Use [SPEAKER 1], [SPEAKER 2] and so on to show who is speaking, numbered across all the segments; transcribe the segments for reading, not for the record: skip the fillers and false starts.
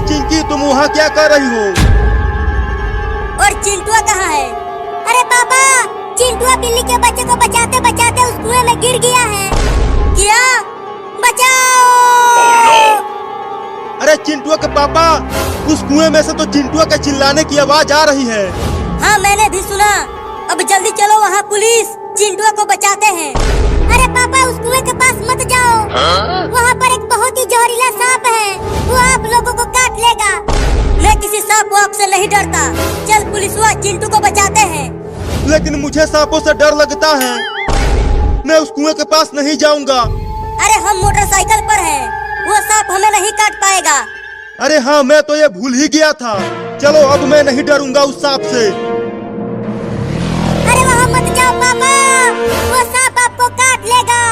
[SPEAKER 1] चिंकी, तुम वहाँ क्या कर रही हो?
[SPEAKER 2] और चिंटुआ कहाँ है? अरे पापा, चिंटुआ बिल्ली के बच्चे को बचाते बचाते उस कुएं में गिर गया है। क्या? बचाओ!
[SPEAKER 1] अरे चिंटुआ के पापा, उस कुएं में से तो चिंटुआ के चिल्लाने की आवाज आ रही है।
[SPEAKER 2] हाँ, मैंने भी सुना। अब जल्दी चलो, वहाँ पुलिस चिंटुआ को बचाते हैं। अरे पापा, उस कुएं के पास मत जाओ। वहाँ पर एक बहुत ही जहरीला सांप है, वो आप लोगों को काट लेगा। मैं किसी सांप वाप से नहीं डरता। चल पुलिसवा, चिंटू को बचाते हैं।
[SPEAKER 1] लेकिन मुझे सांपों से डर लगता है, मैं उस कुएं के पास नहीं जाऊंगा।
[SPEAKER 2] अरे हम मोटरसाइकिल पर हैं, वो सांप हमें नहीं काट पाएगा।
[SPEAKER 1] अरे हाँ, मैं तो ये भूल ही गया था। चलो, अब मैं नहीं डरूंगा उस सांप से।
[SPEAKER 2] अरे वहाँ मत जाओ पापा, वो सांप आपको काट लेगा।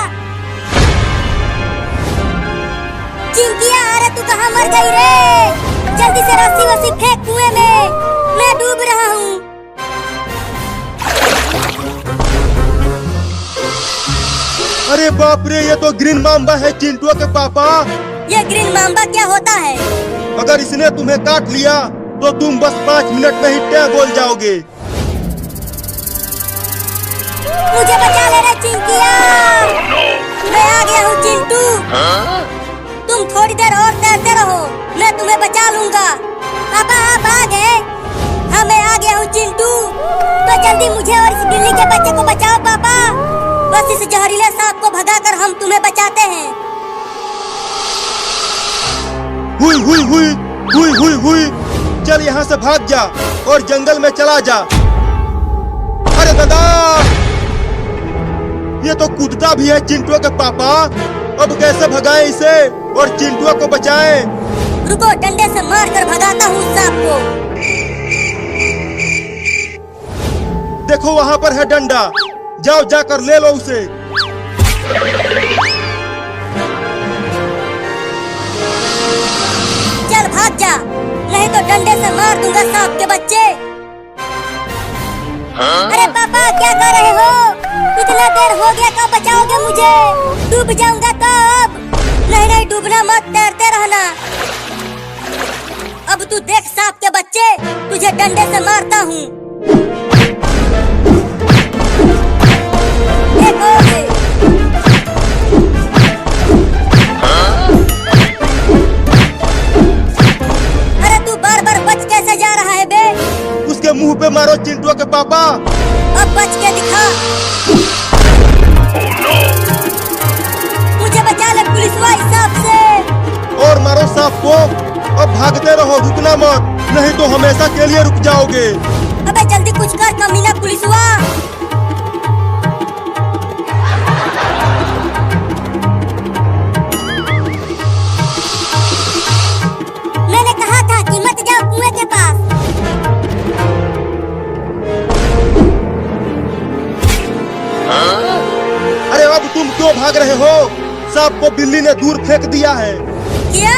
[SPEAKER 2] चिंकिया, अरे तू कहाँ मर गई रे? जल्दी से रस्सी वस्सी फेंक कुएं में, मैं डूब रहा हूँ।
[SPEAKER 1] अरे बाप रे, ये तो ग्रीन माम्बा है चिंटुआ के पापा।
[SPEAKER 2] ये ग्रीन माम्बा क्या होता है?
[SPEAKER 1] अगर इसने तुम्हें काट लिया तो तुम बस 5 मिनट में ही टैग बोल जाओगे।
[SPEAKER 2] मुझे बचा ले रे चिंकिया। मैं आ गया हूँ चिंटू। तुम थोड़ी देर और तैरते रहो, मैं तुम्हें बचा लूंगा। पापा आप आ गए? हाँ, मैं आ गया हूँ चिंटू। तो जल्दी मुझे और इस बिल्ली के बच्चे को बचाओ पापा। बस इस जहरीले सांप को भगाकर हम तुम्हें बचाते हैं।
[SPEAKER 1] हुई हुई हुई हुई हुई हुई, चल यहाँ से भाग जा और जंगल में चला जा। अरे दादा, ये तो कूदता भी है चिंटुआ के पापा। अब कैसे भगाएं इसे और चिंटुआ को बचाएं?
[SPEAKER 2] रुको, डंडे से मारकर भगाता हूँ सांप को।
[SPEAKER 1] देखो वहाँ पर है डंडा, जाओ जाकर ले लो उसे।
[SPEAKER 2] चल भाग जा, नहीं तो डंडे से मार दूंगा सांप के बच्चे। अरे पापा, क्या कर रहे हो? इतना देर हो गया, कब बचाओगे मुझे? डूब जाऊंगा तब। नहीं नहीं, डूबना मत, तैरते रहना। अब तू देख सांप के बच्चे, तुझे डंडे से मारता हूँ। देखोगे। अरे तू बार बार बच कैसे जा रहा है बे?
[SPEAKER 1] उसके मुंह पे मारो चिंटुआ के पापा।
[SPEAKER 2] अब बच के दिखा। मुझे बचा ले पुलिसवा इस सांप से।
[SPEAKER 1] और मारो सांप को। अब भागते रहो, रुकना मत, नहीं तो हमेशा के लिए रुक जाओगे।
[SPEAKER 2] अबे जल्दी कुछ कर कमीना पुलिसवा। मैंने कहा था कि मत जाओ कुएं के पास।
[SPEAKER 1] अरे अब तुम क्यों भाग रहे हो? सांप को बिल्ली ने दूर फेंक दिया है।
[SPEAKER 2] क्या?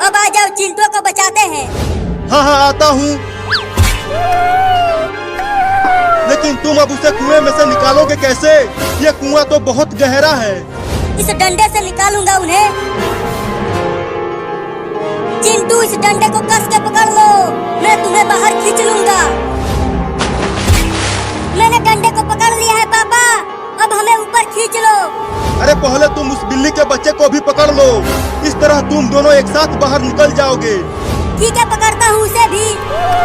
[SPEAKER 2] अब आ जाओ, चिंटू को बचाते हैं।
[SPEAKER 1] हाँ हाँ, आता हूँ। लेकिन तुम अब उसे कुएं में से निकालोगे कैसे? ये कुआं तो बहुत गहरा है।
[SPEAKER 2] इस डंडे से निकालूंगा उन्हें। चिंटू, इस डंडे को कस के पकड़ लो, मैं तुम्हें बाहर खींच लूंगा। मैंने डंडे को पकड़ लिया है पापा, अब हमें ऊपर खींच लो।
[SPEAKER 1] अरे पहले तुम उस बिल्ली के बच्चे को भी पकड़ लो, इस तरह तुम दोनों एक साथ बाहर निकल जाओगे।
[SPEAKER 2] ठीक है, पकड़ता हूँ उसे भी।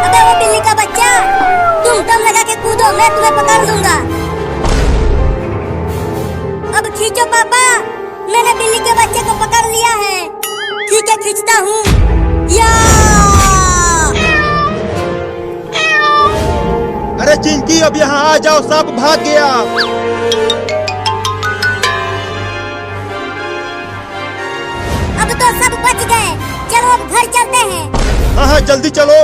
[SPEAKER 2] अबे वो बिल्ली का बच्चा, तुम दम लगा के कूदो, मैं तुम्हें पकड़ लूंगा। अब खींचो पापा, मैंने बिल्ली के बच्चे को पकड़ लिया है। ठीक है, खींचता हूँ। या!
[SPEAKER 1] अरे चिंकी, अब यहाँ आ जाओ, सांप भाग गया।
[SPEAKER 2] अब तो सब बच गए, चलो अब घर चलते हैं।
[SPEAKER 1] हाँ हाँ, जल्दी चलो।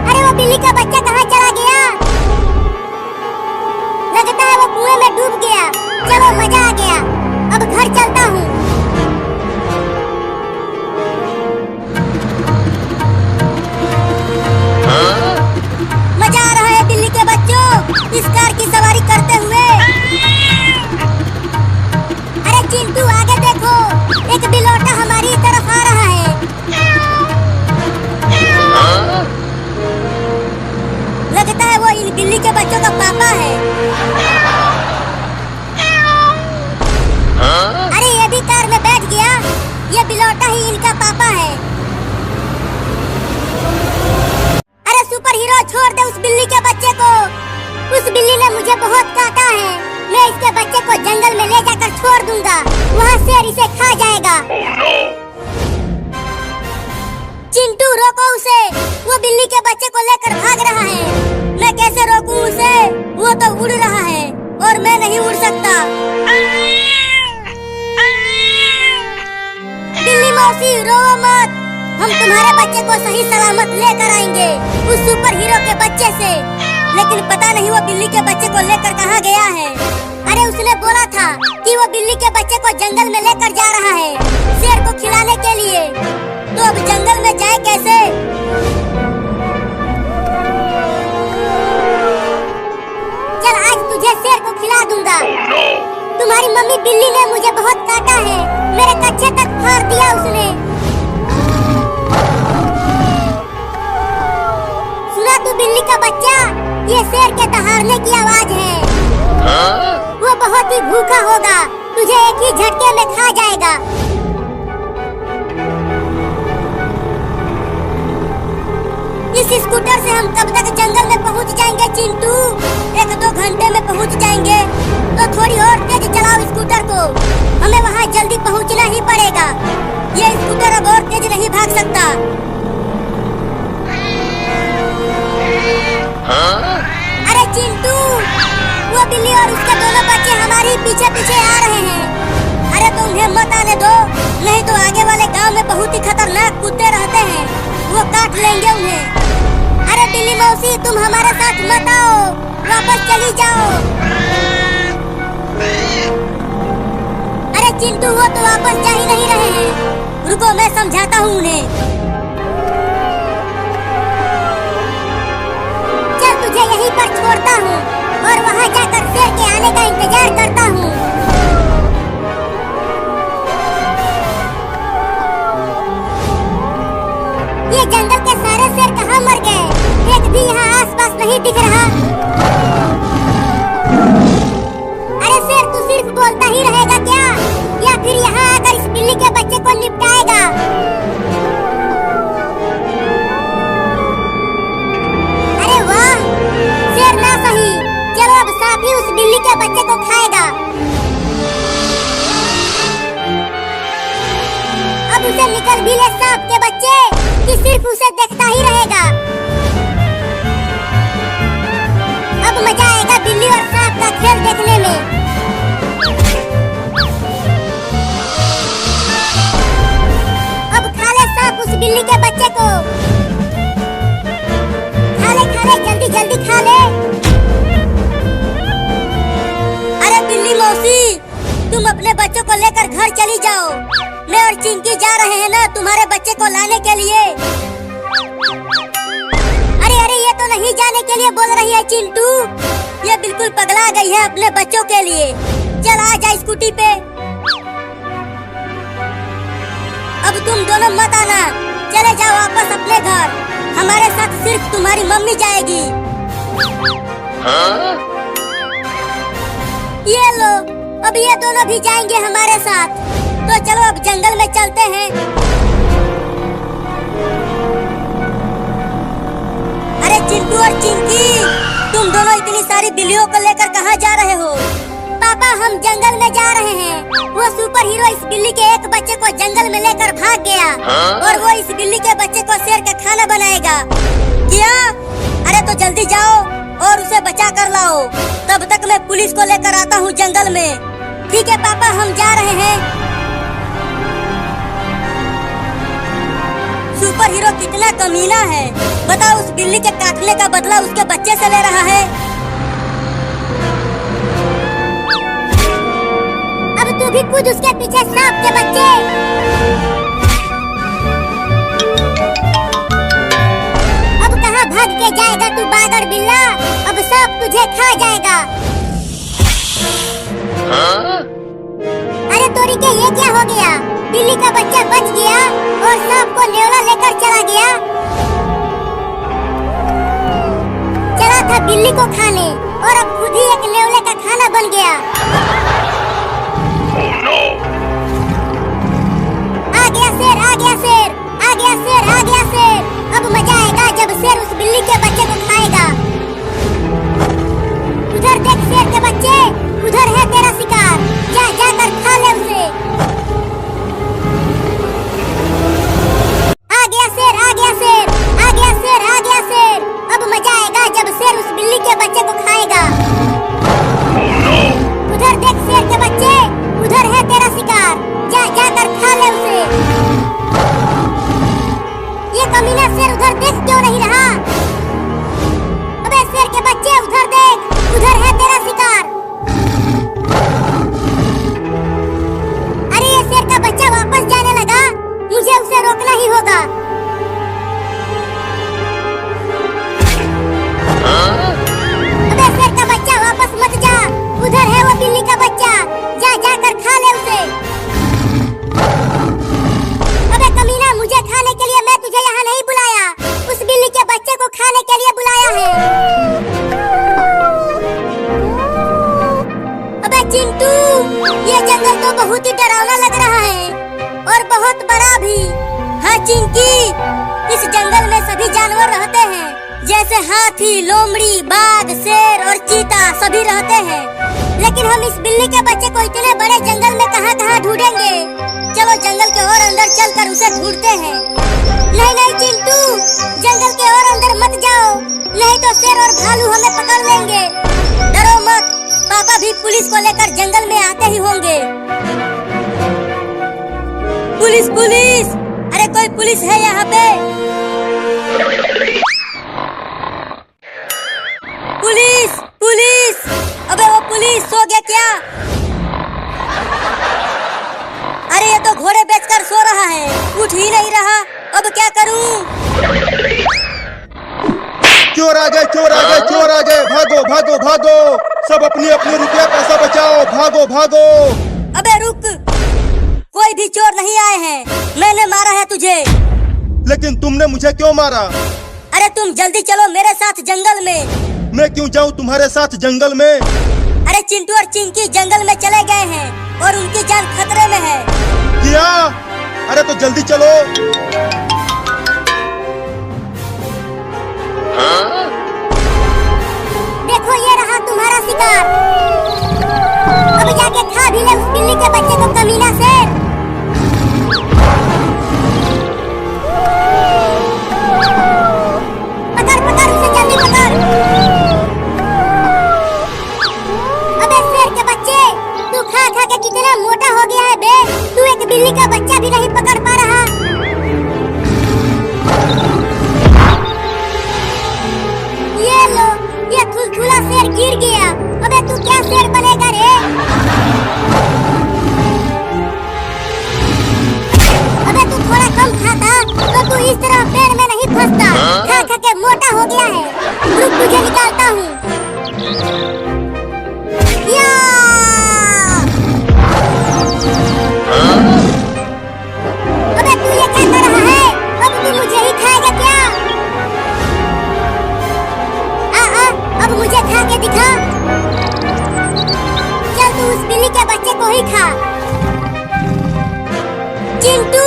[SPEAKER 2] अरे वो बिल्ली का बच्चा कहाँ चला गया? लगता है वो कुएं में डूब गया। चलो, मजा आ गया, अब घर चलता हूँ। मजा आ रहा का पापा है। अरे ये भी कार में बैठ गया, ये बिलौटा ही इनका पापा है। अरे सुपर हीरो छोड़ दे उस बिल्ली के बच्चे को, उस बिल्ली ने मुझे बहुत काटा है। मैं इसके बच्चे को जंगल में ले जाकर छोड़ दूंगा, वहाँ शेर इसे खा जाएगा। चिंटू रोको उसे, वो बिल्ली के बच्चे को लेकर भाग रहा है। मैं कैसे रोकूं उसे, वो तो उड़ रहा है और मैं नहीं उड़ सकता। बिल्ली मौसी रो मत, हम तुम्हारे बच्चे को सही सलामत लेकर आएंगे उस सुपर हीरो के बच्चे से। लेकिन पता नहीं वो बिल्ली के बच्चे को लेकर कहाँ गया है। अरे उसने बोला था कि वो बिल्ली के बच्चे को जंगल में लेकर जा रहा है शेर को खिलाने के लिए, तो अब जंगल में जाए कैसे? चल आज तुझे शेर को खिला दूंगा। तुम्हारी मम्मी बिल्ली ने मुझे बहुत काटा है, मेरे कच्चे तक फाड़ दिया उसने। सुना तू बिल्ली का बच्चा, ये शेर के दहाड़ने की आवाज है। वो बहुत ही भूखा होगा, तुझे एक ही झटके में खा जाएगा। इस स्कूटर से हम कब तक जंगल में पहुंच जाएंगे चिंटू? 1-2 घंटे में पहुंच जाएंगे, तो थोड़ी और तेज चलाओ स्कूटर को, हमें वहां जल्दी पहुंचना ही पड़ेगा। ये स्कूटर अब और तेज नहीं भाग सकता। अरे चिंटू, वो बिल्ली और उसके दोनों बच्चे हमारे पीछे पीछे आ रहे हैं। अरे तो उन्हें मत आने दो, नहीं तो आगे वाले गांव में बहुत ही खतरनाक कुत्ते रहते हैं, वो काट लेंगे उन्हें। अरे बिल्ली मौसी तुम हमारे साथ मत आओ, वापस चली जाओ। अरे चिंटू वो तो वापस जा ही नहीं रहे हैं, रुको मैं समझाता हूँ उन्हें। चल तुझे यहीं पर छोड़ता हूँ और वहाँ जाकर शेर के आने का इंतजार करता हूँ। ये जंगल के सारे शेर कहाँ मर गए? एक भी यहाँ आसपास नहीं दिख रहा। अरे शेर तू सिर्फ बोलता ही रहेगा क्या, या फिर यहाँ आकर इस बिल्ली के बच्चे को निपटाएगा? अरे वाह, शेर ना सही, चलो अब साथ ही उस बिल्ली के बच्चे को खाएगा। अब उसे निकल भी ले सांप के बच्चे, कि सिर्फ उसे देखता ही रहेगा। अब मजा आएगा बिल्ली और सांप का खेल देखने में। अब खा ले सांप उस बिल्ली के बच्चे को, खा ले जल्दी जल्दी खा ले। अरे बिल्ली मौसी तुम अपने बच्चों को लेकर घर चली जाओ, मैं और चिंकी जा रहे हैं ना तुम्हारे बच्चे को लाने के लिए। अरे अरे ये तो नहीं जाने के लिए बोल रही है चिंटू, ये बिल्कुल पगला गई है अपने बच्चों के लिए। चल आ जा स्कूटी पे। अब तुम दोनों मत आना, चले जाओ वापस अपने घर, हमारे साथ सिर्फ तुम्हारी मम्मी जाएगी। ये लो, अब ये दोनों भी जाएंगे हमारे साथ, तो चलो अब जंगल में चलते हैं। अरे चिंटू और चिंकी तुम दोनों इतनी सारी बिल्लियों को लेकर कहाँ जा रहे हो? पापा हम जंगल में जा रहे हैं, वो सुपर हीरो इस बिल्ली के एक बच्चे को जंगल में लेकर भाग गया और वो इस बिल्ली के बच्चे को शेर का खाना बनाएगा। क्या? अरे तो जल्दी जाओ और उसे बचा कर लाओ, तब तक मैं पुलिस को लेकर आता हूँ जंगल में। ठीक है पापा हम जा रहे हैं। सुपर हीरो कितना कमीना है, बताओ उस बिल्ली के काटने का बदला उसके बच्चे से ले रहा है। अब तू भी कूद उसके पीछे सांप के बच्चे। अब कहाँ भाग के जाएगा तू बागर बिल्ला, अब सांप तुझे खा जाएगा। अरे तोरी के ये क्या हो गया? बिल्ली का बच्चा बच गया और सांप को न्योला लेकर चला गया। चला था बिल्ली को खाने और अब खुद ही एक लेवले का खाना बन गया। आ गया शेर, आ गया शेर, आ गया शेर, आ गया शेर। अब मजा आएगा जब शेर उस बिल्ली के बच्चे को खाएगा। उधर देख शेर के बच्चे, उधर है तेरा शिकार, जा जाकर खा ले उसे। आ गया शेर, आ गया शेर, आ गया शेर, आ गया शेर। अब मजा आएगा जब शेर उस बिल्ली के बच्चे को खाएगा। उधर देख शेर के बच्चे, उधर है तेरा शिकार, जा जाकर खा ले उसे। ये कमीना शेर उधर देख क्यों नहीं रहा? अबे शेर के बच्चे उधर देख, उधर है तेरा शिकार। अरे ये शेर का बच्चा वापस जाने लगा, मुझे उसे रोकना ही होगा। अबे शेर का बच्चा वापस मत जा, उधर है वो बिल्ली का बच्चा, जा जाकर खा ले उसे। अबे कमीना, मुझे खाने के लिए मैं तुझे यहाँ नहीं बुलाया, उस बिल्ली के बच्चे को खाने के लिए बुलाया है। अबे चिंटू, ये जंगल तो बहुत ही डरावना लग रहा है और बहुत बड़ा भी। हाँ चिंकी, इस जंगल में सभी जानवर रहते हैं, जैसे हाथी, लोमड़ी, बाघ, शेर और चीता सभी रहते हैं। लेकिन हम इस बिल्ली के बच्चे को इतने बड़े जंगल में कहाँ ढूंढेंगे? चलो जंगल के और अंदर चलकर उसे ढूंढते हैं। नहीं नहीं चिंटू, जंगल के और अंदर मत जाओ, नहीं तो शेर और भालू हमें पकड़ लेंगे। डरो मत, पापा भी पुलिस को लेकर जंगल में आते ही होंगे। पुलिस पुलिस, अरे कोई पुलिस है यहाँ पे? पुलिस पुलिस, अबे वो पुलिस सो गया क्या? अरे ये तो घोड़े बेचकर सो रहा है, उठ ही नहीं रहा, अब क्या करूं?
[SPEAKER 1] चोर आ गए, चोर आ गए, चोर आ गए, भागो भागो भागो, सब अपनी अपनी रुपया पैसा बचाओ, भागो भागो।
[SPEAKER 2] अबे रुक, कोई भी चोर नहीं आए हैं, मैंने मारा है तुझे।
[SPEAKER 1] लेकिन तुमने मुझे क्यों मारा?
[SPEAKER 2] अरे तुम जल्दी चलो मेरे साथ जंगल में।
[SPEAKER 1] मैं क्यों जाऊं तुम्हारे साथ जंगल में?
[SPEAKER 2] अरे चिंटू और चिंकी जंगल में चले गए हैं और उनकी जान खतरे में है।
[SPEAKER 1] क्या? अरे तो जल्दी चलो।
[SPEAKER 2] देखो ये रहा तुम्हारा शिकार, अब जाके खा भी ले उस बिल्ली के बच्चे को, कमीना शेर। पकड़ पकड़ उसे, जल्दी पकड़। अबे शेर के बच्चे, तू खा खा के कितना मोटा हो गया है बे, तू एक बिल्ली का बच्चा भी नहीं पकड़ पा रहा। ये लो, ये थुलथुला शेर गिर गया। अबे तू क्या शेर बनेगा रे? अबे तू थोड़ा कम खाता तो तू इस तरह पेड़ में नहीं फंसता, खा खा के मोटा हो गया है। रुक तुझे निकालता हूँ। या! अबे तू ये क्या कर रहा है? अब तू मुझे ही खाएगा क्या? अब मुझे खा के दिखा। चल तू उस बिल्ली के बच्चे को ही खा। चिंटू,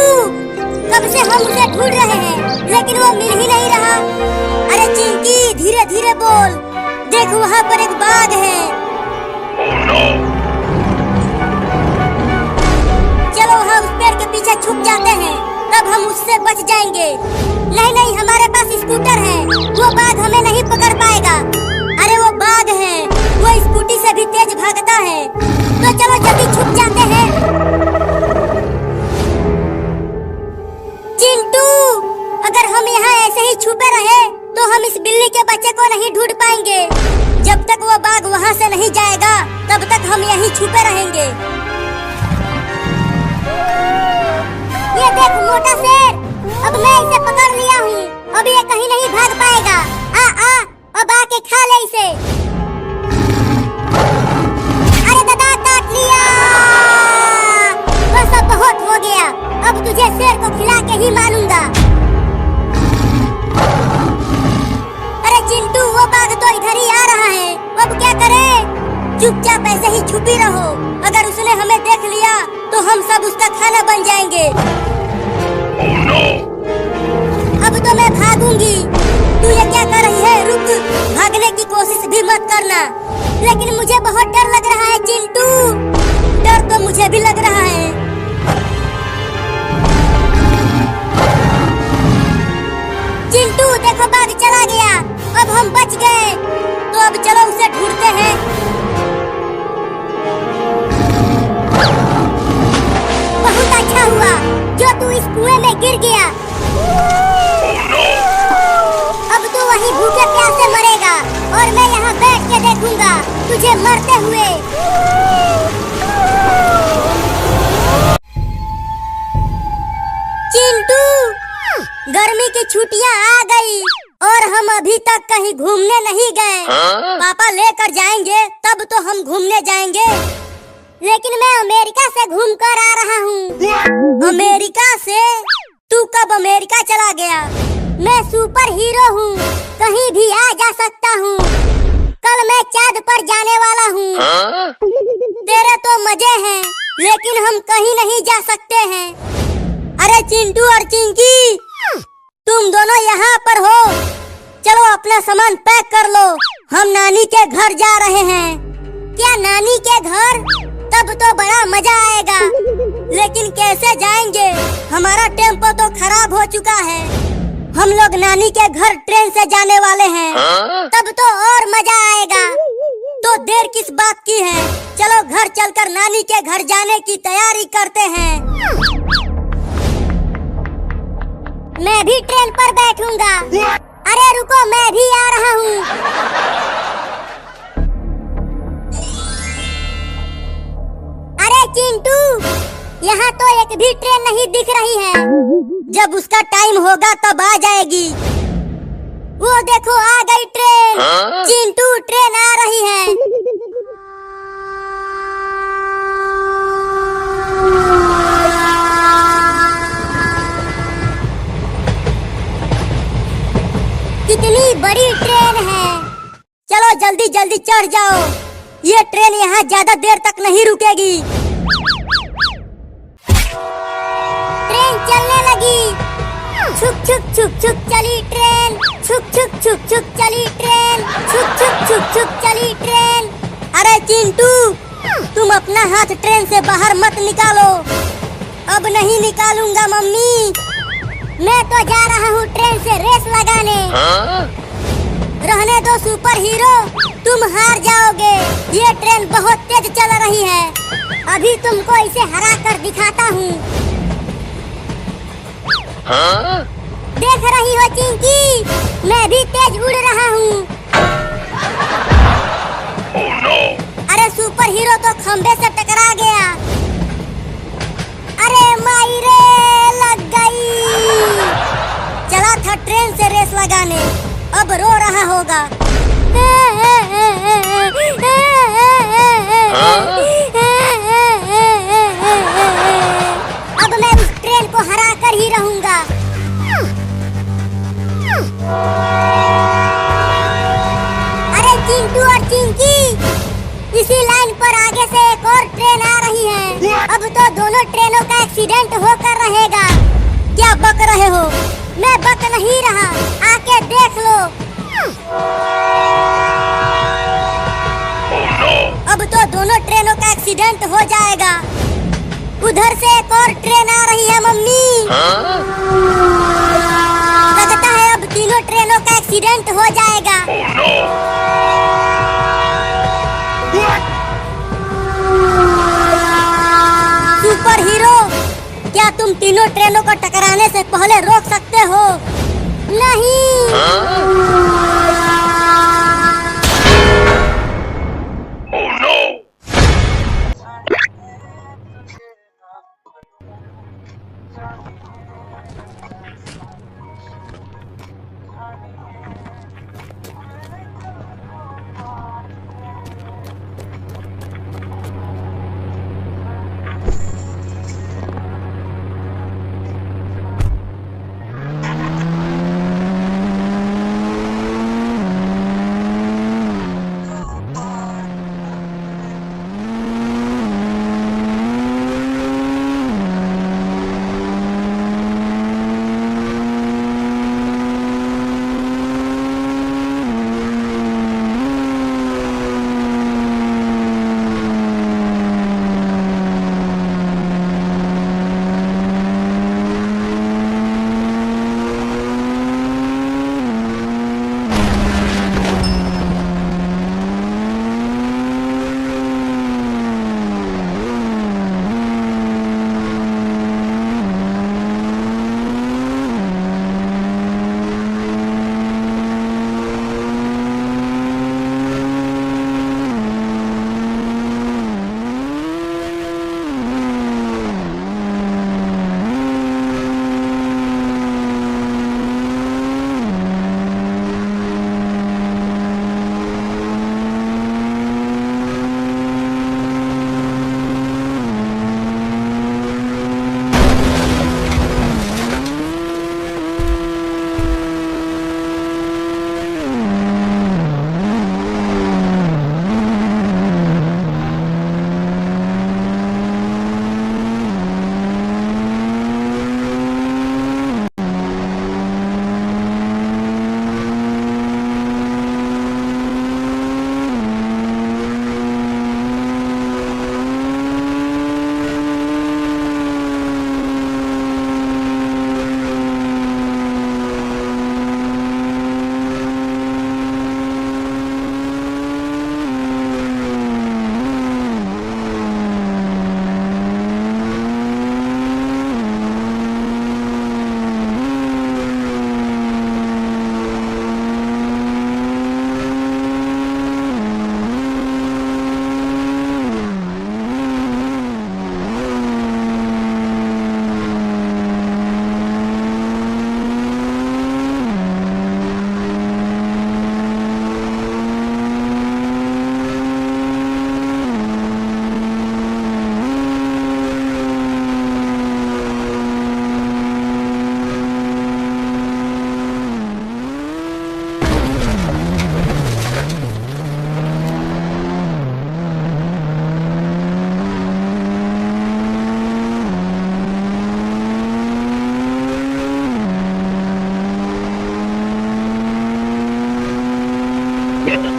[SPEAKER 2] कब से हम उसे ढूंढ रहे हैं लेकिन वो मिल ही नहीं रहा। अरे चिंकी धीरे धीरे बोल, देख वहाँ पर एक बाघ है। चलो वहाँ उस पेड़ के पीछे छुप जाते हैं, तब हम उससे बच जाएंगे। नहीं नहीं, हमारे पास स्कूटर है, वो बाघ हमें नहीं पकड़ पाएगा। अरे वो बाघ है, वो स्कूटी से भी तेज भागता है, तो चलो जल्दी छुप जाते हैं। चिंटू, अगर हम यहाँ ऐसे ही छुपे रहे तो हम इस बिल्ली के बच्चे को नहीं ढूंढ पाएंगे। जब तक वो बाघ वहाँ से नहीं जाएगा तब तक हम यहीं छुपे रहेंगे। ये देख मोटा शेर, अब मैं इसे पकड़ लिया हूँ, अब ये कहीं नहीं भाग पाएगा। अब आके खा ले इसे। अरे दादा काट लिया, बस अब बहुत हो गया, अब तुझे शेर को खिला के ही मानूंगा। अरे चिंटू, वो बाघ तो इधर ही आ रहा है, अब क्या चुपचाप ऐसे ही छुपी रहो। अगर उसने हमें देख लिया तो हम सब उसका खाना बन जाएंगे। अब तो मैं भागूंगी। तू ये क्या कर रही है? रुक, भागने की कोशिश भी मत करना। लेकिन मुझे बहुत डर लग रहा है चिंटू। डर तो मुझे भी लग रहा है। चिंटू देखो, बाघ चला गया। अब हम बच गए। तो अब चलो उसे ढूंढते हैं। बहुत अच्छा हुआ जो तू इस कुएं में गिर गया। अब तू वहीं भूखे प्यासे मरेगा और मैं यहाँ बैठ के देखूंगा तुझे मरते हुए। चिंटू, गर्मी की छुट्टियाँ आ गई और हम अभी तक कहीं घूमने नहीं गए। पापा लेकर जाएंगे तब तो हम घूमने जाएंगे। लेकिन मैं अमेरिका से घूम कर आ रहा हूँ। अमेरिका से? तू कब अमेरिका चला गया? मैं सुपर हीरो हूँ, कहीं भी आ जा सकता हूँ। कल मैं चाँद पर जाने वाला हूँ। तेरे तो मजे हैं, लेकिन हम कहीं नहीं जा सकते हैं। अरे चिंटू और चिंकी, तुम दोनों यहाँ पर हो। चलो अपना सामान पैक कर लो, हम नानी के घर जा रहे हैं। क्या नानी के घर? तब तो बड़ा मजा आएगा। लेकिन कैसे जाएंगे? हमारा टेम्पो तो खराब हो चुका है। हम लोग नानी के घर ट्रेन से जाने वाले हैं। तब तो और मजा आएगा। तो देर किस बात की है? चलो घर चलकर नानी के घर जाने की तैयारी करते हैं। मैं भी ट्रेन पर बैठूंगा। अरे रुको, मैं भी आ रहा हूँ। अरे चिंटू, यहाँ तो एक भी ट्रेन नहीं दिख रही है। जब उसका टाइम होगा तब आ जाएगी। वो देखो, आ गई ट्रेन। चिंटू, ट्रेन आ रही है। कितनी बड़ी ट्रेन है। चलो जल्दी जल्दी चढ़ जाओ। ये ट्रेन यहाँ ज्यादा देर तक नहीं रुकेगी। ट्रेन चलने लगी। छुक छुक छुक छुक चली ट्रेन। छुक छुक छुक छुक चली ट्रेन। छुक छुक छुक छुक चली ट्रेन। अरे चिंटू, तुम अपना हाथ ट्रेन से बाहर मत निकालो। अब नहीं निकालूंगा मम्मी। मैं तो जा रहा हूँ ट्रेन से रेस लगाने। रहने दो सुपर हीरो, तुम हार जाओगे। ये ट्रेन बहुत तेज चल रही है। अभी तुमको इसे हरा कर दिखाता हूँ। देख रही हो चिंकी, मैं भी तेज उड़ रहा हूँ। अरे सुपर हीरो तो खंबे से टकरा गया। अरे माई रे, लग गई। चला था ट्रेन से रेस लगाने, अब रो रहा होगा। अब मैं उस ट्रेन को हरा कर ही रहूंगा। अरे चिंटू और चिंकी, इसी लाइन पर आगे से एक और ट्रेन आ रही है। अब तो दोनों ट्रेनों का एक्सीडेंट होकर रहेगा। क्या बक रहे हो? मैं बक नहीं रहा, आके देख लो। अब तो दोनों ट्रेनों का एक्सीडेंट हो जाएगा। उधर से एक और ट्रेन आ रही है मम्मी। लगता है अब तीनों ट्रेनों का एक्सीडेंट हो जाएगा। सुपर हीरो, क्या तुम तीनों ट्रेनों को टकराने से पहले रोक सकते हो? नहीं। है